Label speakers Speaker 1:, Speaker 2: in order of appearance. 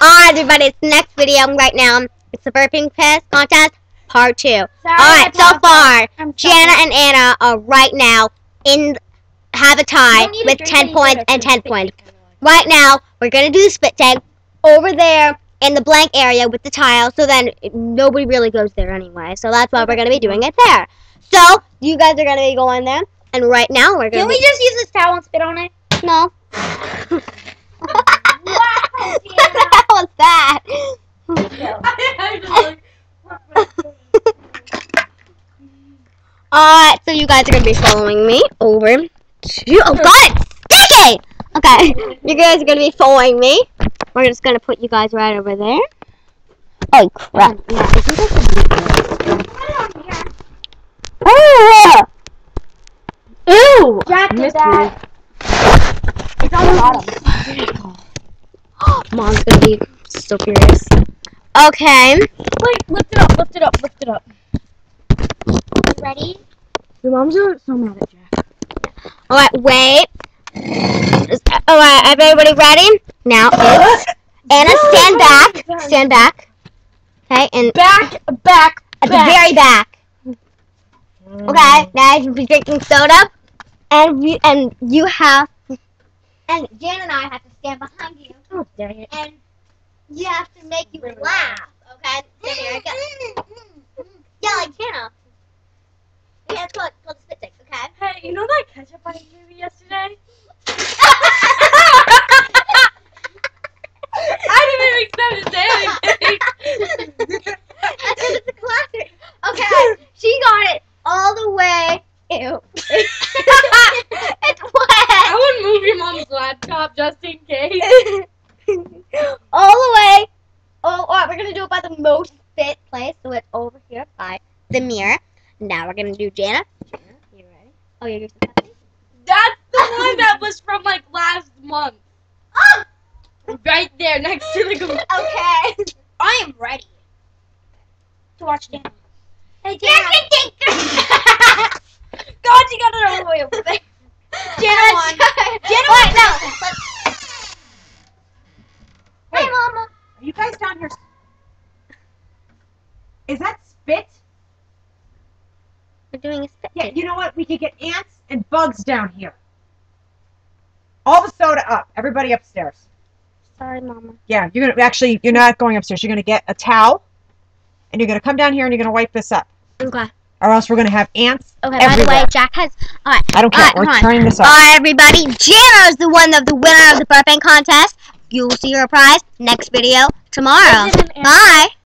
Speaker 1: Alright, everybody, it's the next video right now. It's the burping contest, part 2. Alright, so far, Jana and Anna are right now have a tie with 10 points and 10 points. Right now, we're going to do the spit tag over there in the blank area with the tile, so then nobody really goes there anyway. So that's why we're going to be doing it there. So, you guys are going to be going there, and right now we're going to
Speaker 2: Can we just use this towel and spit on it?
Speaker 1: No.
Speaker 2: Wow,
Speaker 1: What the hell was that? Alright, so you guys are going to be following me over to... Oh, God! Sticky! Okay, you guys are going to be following me. We're just going to put you guys right over there. Oh, crap. Oh! Ew!
Speaker 2: Jack did that. It's on the bottom.
Speaker 1: Mom's going to be so furious. Okay.
Speaker 2: Wait, lift it up, lift it up, lift it up. Ready?
Speaker 1: Your mom's so mad at Jack. Alright, wait. Alright, everybody ready? Now it's Anna, stand back. Stand back. Okay, and
Speaker 2: back
Speaker 1: at the very back. Okay, now you'll be drinking soda, and you have, and Jan and I have to stand behind you.
Speaker 2: Oh, dang it.
Speaker 1: And you have to make you laugh. Okay, so here I go. Yeah, like Jana. Yeah, it's called spit take. Okay.
Speaker 2: Hey, you know that ketchup I gave you yesterday? I didn't even expect to say anything.
Speaker 1: That's because it's a classic. Okay, she got it all the way. Ew. It's wet.
Speaker 2: I would move your mom's laptop just in case.
Speaker 1: All the way. Oh, alright, we're gonna do it by the most fit place, so it's over here by the mirror. Now we're gonna do Jana. Jana, you ready? Oh, you're using that.
Speaker 2: That's the one that was from like last month.
Speaker 1: Oh!
Speaker 2: Right there, next to the computer.
Speaker 1: Okay.
Speaker 2: I am ready to watch Jana. Hey, Jana. God, you got it all the way over there. Jana, Jana,
Speaker 1: wait, no.
Speaker 3: Hey,
Speaker 1: Hi, Mama.
Speaker 3: are you guys down here? Is that spit?
Speaker 1: We're doing a spit.
Speaker 3: Yeah, you know what? We could get ants and bugs down here. All the soda up. Everybody upstairs.
Speaker 1: Sorry, Mama.
Speaker 3: Yeah, you're not going upstairs. You're gonna get a towel, and you're gonna come down here and you're gonna wipe this up.
Speaker 1: Okay.
Speaker 3: Or else we're gonna have ants.
Speaker 1: Okay.
Speaker 3: everywhere.
Speaker 1: By the way, Jack has. All right.
Speaker 3: I don't care.
Speaker 1: All right,
Speaker 3: We're turning this off.
Speaker 1: Alright, everybody. Jana is the winner of the burping contest. You will see her prize next video tomorrow. Bye.